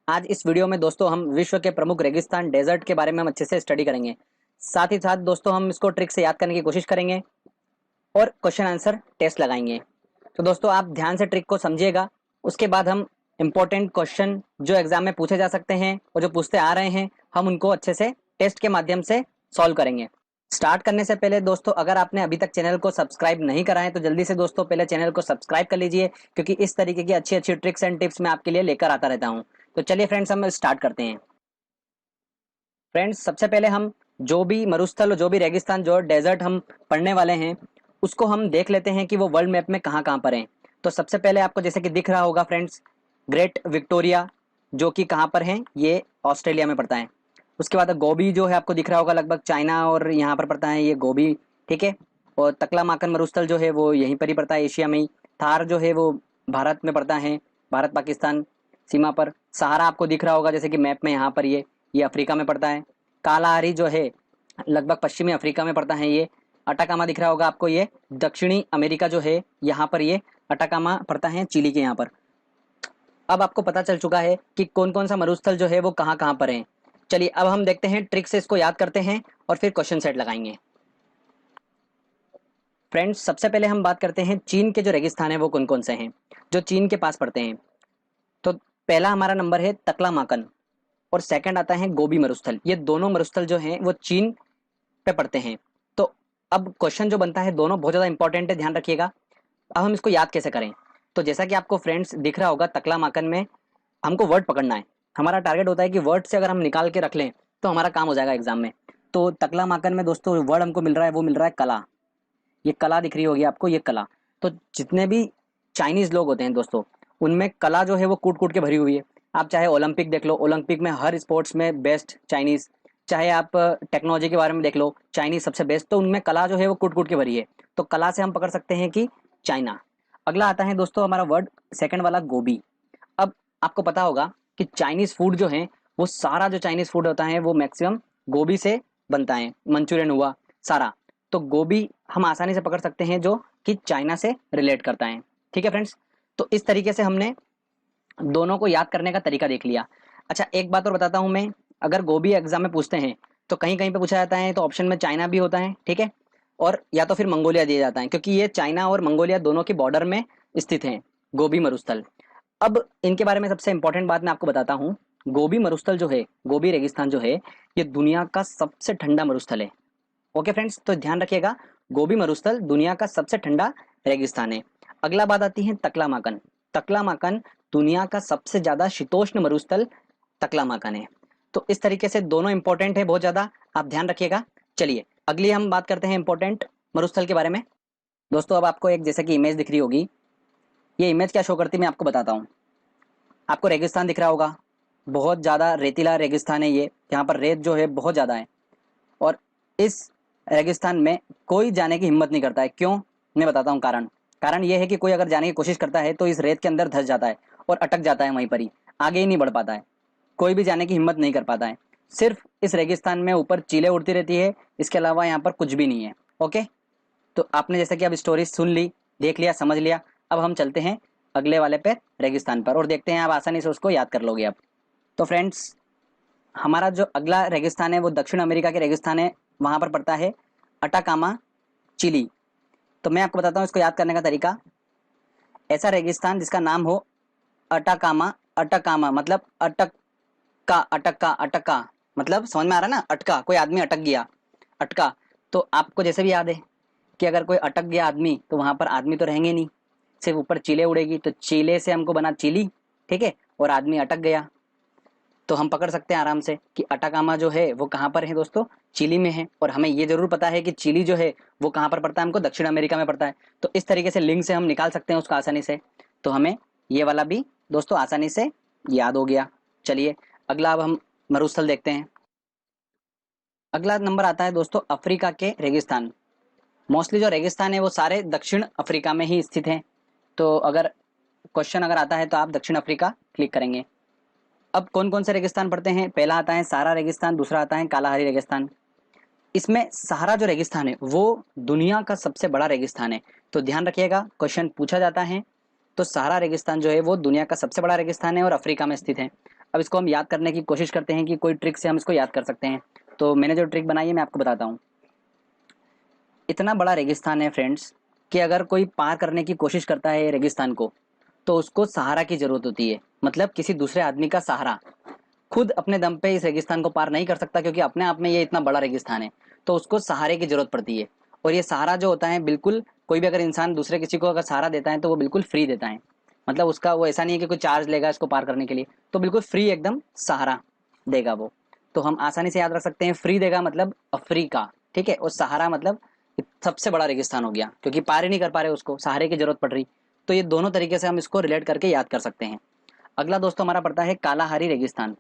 आज इस वीडियो में दोस्तों हम विश्व के प्रमुख रेगिस्तान डेजर्ट के बारे में हम अच्छे से स्टडी करेंगे। साथ ही साथ दोस्तों हम इसको ट्रिक से याद करने की कोशिश करेंगे और क्वेश्चन आंसर टेस्ट लगाएंगे। तो दोस्तों आप ध्यान से ट्रिक को समझिएगा। उसके बाद हम इंपॉर्टेंट क्वेश्चन जो एग्जाम में पूछे जा सकते हैं और जो पूछते आ रहे हैं हम उनको अच्छे से टेस्ट के माध्यम से सॉल्व करेंगे। स्टार्ट करने से पहले दोस्तों अगर आपने अभी तक चैनल को सब्सक्राइब नहीं करा है तो जल्दी से दोस्तों पहले चैनल को सब्सक्राइब कर लीजिए, क्योंकि इस तरीके की अच्छी अच्छी ट्रिक्स एंड टिप्स मैं आपके लिए लेकर आता रहता हूं। तो चलिए फ्रेंड्स हम स्टार्ट करते हैं। फ्रेंड्स सबसे पहले हम जो भी मरुस्थल जो भी रेगिस्तान जो डेजर्ट हम पढ़ने वाले हैं उसको हम देख लेते हैं कि वो वर्ल्ड मैप में कहाँ कहाँ पर हैं। तो सबसे पहले आपको जैसे कि दिख रहा होगा फ्रेंड्स, ग्रेट विक्टोरिया जो कि कहाँ पर है, ये ऑस्ट्रेलिया में पड़ता है। उसके बाद गोबी जो है आपको दिख रहा होगा, लगभग चाइना और यहाँ पर पड़ता है ये गोबी, ठीक है। और तकलामाकन मरुस्थल जो है वो यहीं पर ही पड़ता है, एशिया में ही। थार जो है वो भारत में पड़ता है, भारत पाकिस्तान सीमा पर। सहारा आपको दिख रहा होगा जैसे कि मैप में यहाँ पर ये अफ्रीका में पड़ता है। कालाहारी जो है लगभग पश्चिमी अफ्रीका में पड़ता है ये। अटाकामा दिख रहा होगा आपको, ये दक्षिणी अमेरिका जो है यहाँ पर ये अटाकामा पड़ता है, चिली के यहाँ पर। अब आपको पता चल चुका है कि कौन कौन सा मरुस्थल जो है वो कहाँ कहाँ पर है। चलिए अब हम देखते हैं, ट्रिक से इसको याद करते हैं और फिर क्वेश्चन सेट लगाएंगे। फ्रेंड्स सबसे पहले हम बात करते हैं चीन के जो रेगिस्तान है वो कौन कौन से हैं जो चीन के पास पड़ते हैं। तो पहला हमारा नंबर है तकलामाकन और सेकंड आता है गोबी मरुस्थल। ये दोनों मरुस्थल जो हैं वो चीन पे पड़ते हैं। तो अब क्वेश्चन जो बनता है दोनों बहुत ज़्यादा इंपॉर्टेंट है, ध्यान रखिएगा। अब हम इसको याद कैसे करें। तो जैसा कि आपको फ्रेंड्स दिख रहा होगा, तकलामाकन में हमको वर्ड पकड़ना है। हमारा टारगेट होता है कि वर्ड से अगर हम निकाल के रख लें तो हमारा काम हो जाएगा एग्जाम में। तो तकलामाकन में दोस्तों वर्ड हमको मिल रहा है, वो मिल रहा है कला। ये कला दिख रही होगी आपको, ये कला। तो जितने भी चाइनीज लोग होते हैं दोस्तों उनमें कला जो है वो कूट कूट के भरी हुई है। आप चाहे ओलंपिक देख लो, ओलंपिक में हर स्पोर्ट्स में बेस्ट चाइनीज। चाहे आप टेक्नोलॉजी के बारे में देख लो, चाइनीज सबसे बेस्ट। तो उनमें कला जो है वो कूट कूट के भरी है। तो कला से हम पकड़ सकते हैं कि चाइना। अगला आता है दोस्तों हमारा वर्ड सेकंड वाला गोबी। अब आपको पता होगा कि चाइनीज फूड जो है वो सारा जो चाइनीज फूड होता है वो मैक्सिमम गोभी से बनता है। मंचूरियन हुआ सारा, तो गोभी हम आसानी से पकड़ सकते हैं जो कि चाइना से रिलेट करता है। ठीक है फ्रेंड्स, तो इस तरीके से हमने दोनों को याद करने का तरीका देख लिया। अच्छा एक बात और बताता हूं मैं, अगर गोभी एग्जाम में पूछते हैं तो कहीं कहीं पे पूछा जाता है तो ऑप्शन में चाइना भी होता है, ठीक है। और या तो फिर मंगोलिया दिया जाता है, क्योंकि ये चाइना और मंगोलिया दोनों के बॉर्डर में स्थित हैं गोभी मरुस्थल। अब इनके बारे में सबसे इंपॉर्टेंट बात मैं आपको बताता हूँ। गोबी मरुस्थल जो है, गोबी रेगिस्तान जो है, ये दुनिया का सबसे ठंडा मरुस्थल है। ओके फ्रेंड्स, तो ध्यान रखिएगा, गोबी मरुस्थल दुनिया का सबसे ठंडा रेगिस्तान है। अगला बात आती है तकलामाकन। तकलामाकन दुनिया का सबसे ज्यादा शीतोष्ण मरुस्थल तकलामाकन है। तो इस तरीके से दोनों इंपॉर्टेंट है बहुत ज्यादा, आप ध्यान रखिएगा। चलिए अगली हम बात करते हैं इंपॉर्टेंट मरुस्थल के बारे में। दोस्तों अब आपको एक जैसे कि इमेज दिख रही होगी, ये इमेज क्या शो करती है मैं आपको बताता हूँ। आपको रेगिस्तान दिख रहा होगा, बहुत ज़्यादा रेतीला रेगिस्तान है ये, यहाँ पर रेत जो है बहुत ज़्यादा है। और इस रेगिस्तान में कोई जाने की हिम्मत नहीं करता है। क्यों, मैं बताता हूँ कारण। कारण ये है कि कोई अगर जाने की कोशिश करता है तो इस रेत के अंदर धंस जाता है और अटक जाता है वहीं पर ही, आगे ही नहीं बढ़ पाता है। कोई भी जाने की हिम्मत नहीं कर पाता है। सिर्फ इस रेगिस्तान में ऊपर चीलें उड़ती रहती है, इसके अलावा यहाँ पर कुछ भी नहीं है। ओके, तो आपने जैसे कि अब स्टोरी सुन ली, देख लिया, समझ लिया। अब हम चलते हैं अगले वाले पे रेगिस्तान पर और देखते हैं आप आसानी से उसको याद कर लोगे आप। तो फ्रेंड्स हमारा जो अगला रेगिस्तान है वो दक्षिण अमेरिका के रेगिस्तान है, वहां पर पड़ता है अटाकामा, चिली। तो मैं आपको बताता हूँ इसको याद करने का तरीका। ऐसा रेगिस्तान जिसका नाम हो अटाकामा, अटकामा मतलब अटका मतलब समझ में आ रहा है ना, अटका, कोई आदमी अटक गया, अटका। तो आपको जैसे भी याद है कि अगर कोई अटक गया आदमी तो वहां पर आदमी तो रहेंगे नहीं, सिर्फ ऊपर चीले उड़ेगी। तो चीले से हमको बना चिली, ठीक है, और आदमी अटक गया। तो हम पकड़ सकते हैं आराम से कि अटाकामा जो है वो कहाँ पर है दोस्तों, चिली में है। और हमें ये जरूर पता है कि चिली जो है वो कहाँ पर पड़ता है, हमको दक्षिण अमेरिका में पड़ता है। तो इस तरीके से लिंक से हम निकाल सकते हैं उसको आसानी से। तो हमें ये वाला भी दोस्तों आसानी से याद हो गया। चलिए अगला अब हम मरुस्थल देखते हैं। अगला नंबर आता है दोस्तों अफ्रीका के रेगिस्तान। मोस्टली जो रेगिस्तान है वो सारे दक्षिण अफ्रीका में ही स्थित हैं। तो अगर क्वेश्चन अगर आता है तो आप दक्षिण अफ्रीका क्लिक करेंगे। अब कौन कौन से रेगिस्तान पड़ते हैं, पहला आता है सहारा रेगिस्तान, दूसरा आता है कालाहारी रेगिस्तान। इसमें सहारा जो रेगिस्तान है वो दुनिया का सबसे बड़ा रेगिस्तान है। तो ध्यान रखिएगा, क्वेश्चन पूछा जाता है तो सहारा रेगिस्तान जो है वो दुनिया का सबसे बड़ा रेगिस्तान है और अफ्रीका में स्थित है। अब इसको हम याद करने की कोशिश करते हैं कि कोई ट्रिक से हम इसको याद कर सकते हैं। तो मैंने जो ट्रिक बनाई है मैं आपको बताता हूँ। इतना बड़ा रेगिस्तान है फ्रेंड्स कि अगर कोई पार करने की कोशिश करता है रेगिस्तान को, तो उसको सहारा की जरूरत होती है, मतलब किसी दूसरे आदमी का सहारा। खुद अपने दम पे इस रेगिस्तान को पार नहीं कर सकता, क्योंकि अपने आप में ये इतना बड़ा रेगिस्तान है, तो उसको सहारे की जरूरत पड़ती है। और ये सहारा जो होता है, बिल्कुल कोई भी अगर इंसान दूसरे किसी को अगर सहारा देता है तो वो बिल्कुल फ्री देता है, मतलब उसका वो ऐसा नहीं है कि कोई चार्ज लेगा इसको पार करने के लिए, तो बिल्कुल फ्री एकदम सहारा देगा वो। तो हम आसानी से याद रख सकते हैं, फ्री देगा मतलब अफ्रीका, ठीक है, और सहारा मतलब सबसे बड़ा रेगिस्तान हो गया, क्योंकि पार ही नहीं कर पा रहे उसको, सहारे की जरूरत पड़ रही। तो ये दोनों तरीके से हम इसको रिलेट करके याद कर सकते हैं। अगला दोस्तों हमारा पड़ता है कालाहारी रेगिस्तान।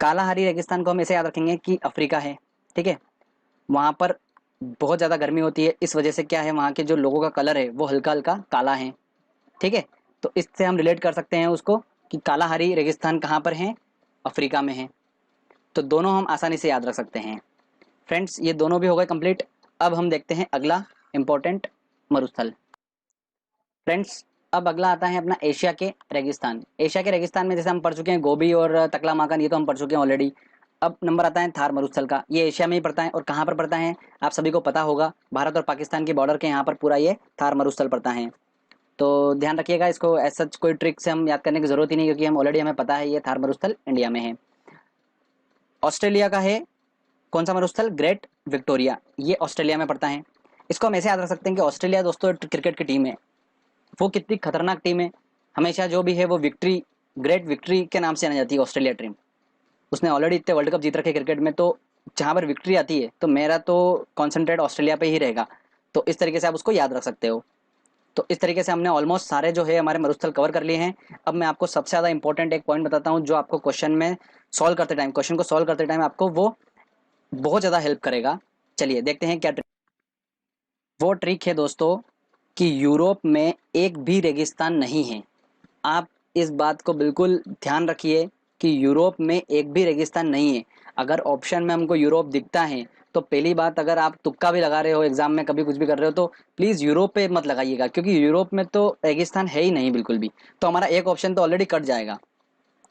कालाहारी रेगिस्तान को हम ऐसे याद रखेंगे कि अफ्रीका है, ठीक है, वहां पर बहुत ज्यादा गर्मी होती है, इस वजह से क्या है, वहां के जो लोगों का कलर है वो हल्का हल्का काला है, ठीक है। तो इससे हम रिलेट कर सकते हैं उसको कि कालाहारी रेगिस्तान कहाँ पर है, अफ्रीका में है। तो दोनों हम आसानी से याद रख सकते हैं। फ्रेंड्स ये दोनों भी हो गए कंप्लीट। अब हम देखते हैं अगला इंपॉर्टेंट मरुस्थल। फ्रेंड्स अब अगला आता है अपना एशिया के रेगिस्तान। एशिया के रेगिस्तान में जैसे हम पढ़ चुके हैं गोबी और तकलामाकन, ये तो हम पढ़ चुके हैं ऑलरेडी। अब नंबर आता है थार मरुस्थल का। ये एशिया में ही पड़ता है, और कहाँ पर पड़ता है आप सभी को पता होगा, भारत और पाकिस्तान के बॉर्डर के यहाँ पर पूरा ये थार मरुस्थल पड़ता है। तो ध्यान रखिएगा, इसको ऐसा कोई ट्रिक से हम याद करने की जरूरत ही नहीं, क्योंकि हम ऑलरेडी हमें पता है ये थार मरुस्थल इंडिया में है। ऑस्ट्रेलिया का है कौन सा मरुस्थल, ग्रेट विक्टोरिया, ये ऑस्ट्रेलिया में पड़ता है। इसको हम ऐसे याद रख सकते हैं कि ऑस्ट्रेलिया दोस्तों क्रिकेट की टीम है, वो कितनी खतरनाक टीम है, हमेशा जो भी है वो विक्ट्री, ग्रेट विक्ट्री के नाम से जानी जाती है ऑस्ट्रेलिया टीम। उसने ऑलरेडी इतने वर्ल्ड कप जीत रखे क्रिकेट में, तो जहां पर विक्ट्री आती है तो मेरा तो कॉन्सेंट्रेट ऑस्ट्रेलिया पे ही रहेगा। तो इस तरीके से आप उसको याद रख सकते हो। तो इस तरीके से हमने ऑलमोस्ट सारे जो है हमारे मरुस्थल कवर कर लिए हैं। अब मैं आपको सबसे ज्यादा इंपॉर्टेंट एक पॉइंट बताता हूँ, जो आपको क्वेश्चन में सॉल्व करते टाइम, क्वेश्चन को सॉल्व करते टाइम आपको वो बहुत ज्यादा हेल्प करेगा। चलिए देखते हैं क्या ट्रिक। वो ट्रिक है दोस्तों कि यूरोप में एक भी रेगिस्तान नहीं है। आप इस बात को बिल्कुल ध्यान रखिए कि यूरोप में एक भी रेगिस्तान नहीं है। अगर ऑप्शन में हमको यूरोप दिखता है, तो पहली बात, अगर आप तुक्का भी लगा रहे हो एग्जाम में, कभी कुछ भी कर रहे हो, तो प्लीज यूरोप पे मत लगाइएगा, क्योंकि यूरोप में तो रेगिस्तान है ही नहीं बिल्कुल भी। तो हमारा एक ऑप्शन तो ऑलरेडी कट जाएगा।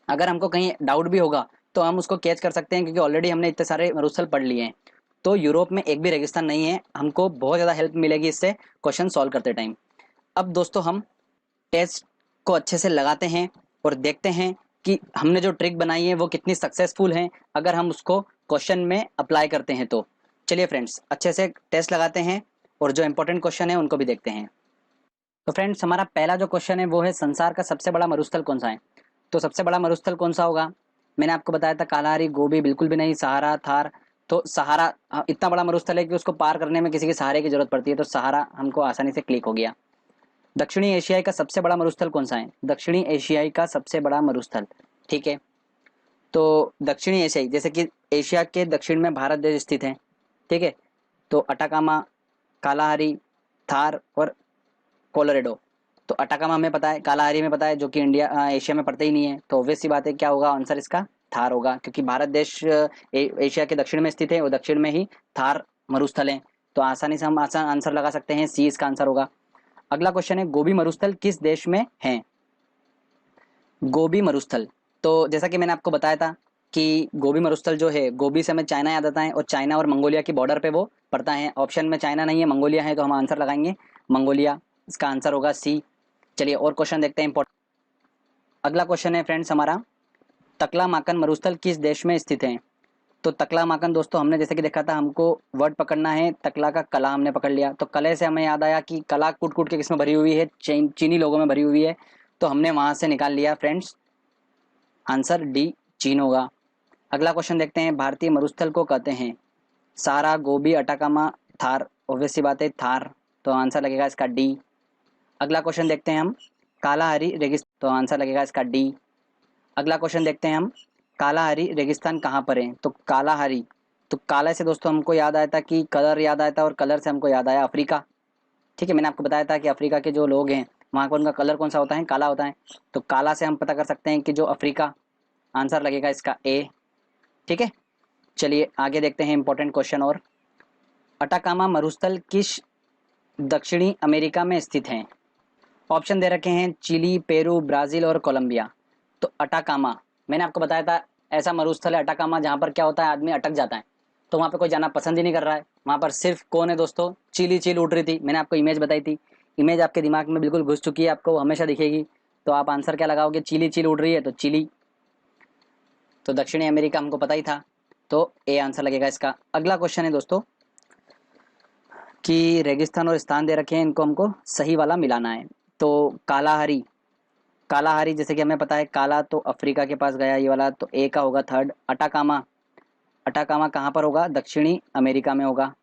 अगर हमको कहीं डाउट भी होगा तो हम उसको कैच कर सकते हैं, क्योंकि ऑलरेडी हमने इतने सारे मरुस्थल पढ़ लिए हैं। तो यूरोप में एक भी रेगिस्तान नहीं है, हमको बहुत ज़्यादा हेल्प मिलेगी इससे क्वेश्चन सॉल्व करते टाइम। अब दोस्तों हम टेस्ट को अच्छे से लगाते हैं और देखते हैं कि हमने जो ट्रिक बनाई है वो कितनी सक्सेसफुल है, अगर हम उसको क्वेश्चन में अप्लाई करते हैं तो। चलिए फ्रेंड्स अच्छे से टेस्ट लगाते हैं और जो इंपॉर्टेंट क्वेश्चन है उनको भी देखते हैं। तो फ्रेंड्स हमारा पहला जो क्वेश्चन है वो है, संसार का सबसे बड़ा मरुस्थल कौन सा है। तो सबसे बड़ा मरुस्थल कौन सा होगा, मैंने आपको बताया था कालाहारी, गोबी बिल्कुल भी नहीं, सहारा, थार। तो सहारा इतना बड़ा मरुस्थल है कि उसको पार करने में किसी के सहारे की जरूरत पड़ती है, तो सहारा हमको आसानी से क्लिक हो गया। दक्षिणी एशियाई का सबसे बड़ा मरुस्थल कौन सा है, दक्षिणी एशियाई का सबसे बड़ा मरुस्थल, ठीक है। तो दक्षिणी एशियाई जैसे कि एशिया के दक्षिण में भारत देश स्थित है, ठीक है। तो अटाकामा, कालाहारी, थार और कोलोरेडो। तो अटाकामा हमें पता है, कालाहारी में पता है, जो कि इंडिया एशिया में पड़ता ही नहीं है, तो ऑब्वियस सी बात है क्या होगा आंसर इसका, थार होगा, क्योंकि भारत देश एशिया के दक्षिण में स्थित है और दक्षिण में ही थार मरुस्थल है। तो आसानी से हम आसान आंसर लगा सकते हैं, सी इसका आंसर होगा। अगला क्वेश्चन है, गोबी मरुस्थल किस देश में है। गोबी मरुस्थल, तो जैसा कि मैंने आपको बताया था कि गोबी मरुस्थल जो है, गोबी से हमें चाइना याद आता है, और चाइना और मंगोलिया की बॉर्डर पे वो पड़ता है। ऑप्शन में चाइना नहीं है, मंगोलिया है, तो हम आंसर लगाएंगे मंगोलिया, इसका आंसर होगा सी। चलिए और क्वेश्चन देखते हैं इंपॉर्टेंट। अगला क्वेश्चन है फ्रेंड्स हमारा, तकलामाकन मरुस्थल किस देश में स्थित है। तो तकलामाकन दोस्तों हमने जैसे कि देखा था, हमको वर्ड पकड़ना है, तकला का कला हमने पकड़ लिया, तो कले से हमें याद आया कि कला कूट कूट के किसमें भरी हुई है, चीनी लोगों में भरी हुई है, तो हमने वहां से निकाल लिया फ्रेंड्स, आंसर डी चीन होगा। अगला क्वेश्चन देखते हैं, भारतीय मरुस्थल को कहते हैं, सारा, गोबी, अटाकामा, थार, ऑब्वियस सी बात है थार, तो आंसर लगेगा इसका डी। अगला क्वेश्चन देखते हैं हम, कालाहारी रेगिस्तान, तो आंसर लगेगा इसका डी। अगला क्वेश्चन देखते हैं हम, कालाहारी रेगिस्तान कहाँ पर है, तो कालाहारी, तो काला से दोस्तों हमको याद आया था कि कलर याद आया था, और कलर से हमको याद आया अफ्रीका, ठीक है। मैंने आपको बताया था कि अफ्रीका के जो लोग हैं वहाँ का उनका कलर कौन सा होता है, काला होता है। तो काला से हम पता कर सकते हैं कि जो अफ्रीका, आंसर लगेगा इसका ए, ठीक है। चलिए आगे देखते हैं इंपॉर्टेंट क्वेश्चन और, अटाकामा मरुस्थल किस दक्षिणी अमेरिका में स्थित है। ऑप्शन दे रखे हैं चिली, पेरू, ब्राजील और कोलंबिया। तो अटाकामा मैंने आपको बताया था ऐसा मरुस्थल है अटाकामा जहाँ पर क्या होता है, आदमी अटक जाता है, तो वहाँ पे कोई जाना पसंद ही नहीं कर रहा है। वहाँ पर सिर्फ कौन है दोस्तों, चील ही चील उड़ रही थी। मैंने आपको इमेज बताई थी, इमेज आपके दिमाग में बिल्कुल घुस चुकी है, आपको हमेशा दिखेगी। तो आप आंसर क्या लगाओगे, चील ही चील उड़ रही है तो चिली। तो दक्षिणी अमेरिका हमको पता ही था, तो ए आंसर लगेगा इसका। अगला क्वेश्चन है दोस्तों कि रेगिस्तान और स्थान दे रखे हैं, इनको हमको सही वाला मिलाना है। तो कालाहारी, कालाहारी जैसे कि हमें पता है काला तो अफ्रीका के पास गया, ये वाला तो ए का होगा थर्ड। अटाकामा, अटाकामा कहाँ पर होगा, दक्षिणी अमेरिका में होगा।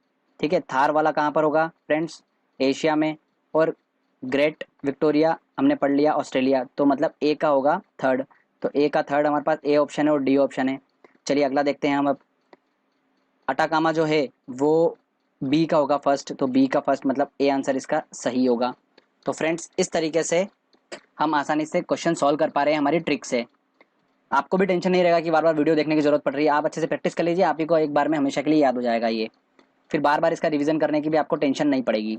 ठीक है, थार वाला कहाँ पर होगा फ्रेंड्स, एशिया में। और ग्रेट विक्टोरिया हमने पढ़ लिया ऑस्ट्रेलिया, तो मतलब ए का होगा थर्ड। तो ए का थर्ड हमारे पास ए ऑप्शन है और डी ऑप्शन है। चलिए अगला देखते हैं हम अब। अटाकामा जो है वो बी का होगा फर्स्ट, तो बी का फर्स्ट मतलब ए आंसर इसका सही होगा। तो फ्रेंड्स इस तरीके से हम आसानी से क्वेश्चन सॉल्व कर पा रहे हैं हमारी ट्रिक से। आपको भी टेंशन नहीं रहेगा कि बार बार वीडियो देखने की जरूरत पड़ रही है, आप अच्छे से प्रैक्टिस कर लीजिए, आप ही को एक बार में हमेशा के लिए याद हो जाएगा ये। फिर बार बार इसका रिवीजन करने की भी आपको टेंशन नहीं पड़ेगी।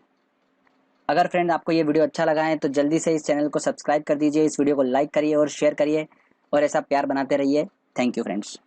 अगर फ्रेंड आपको ये वीडियो अच्छा लगा है तो जल्दी से इस चैनल को सब्सक्राइब कर दीजिए, इस वीडियो को लाइक करिए और शेयर करिए और ऐसा प्यार बनाते रहिए। Thank you friends.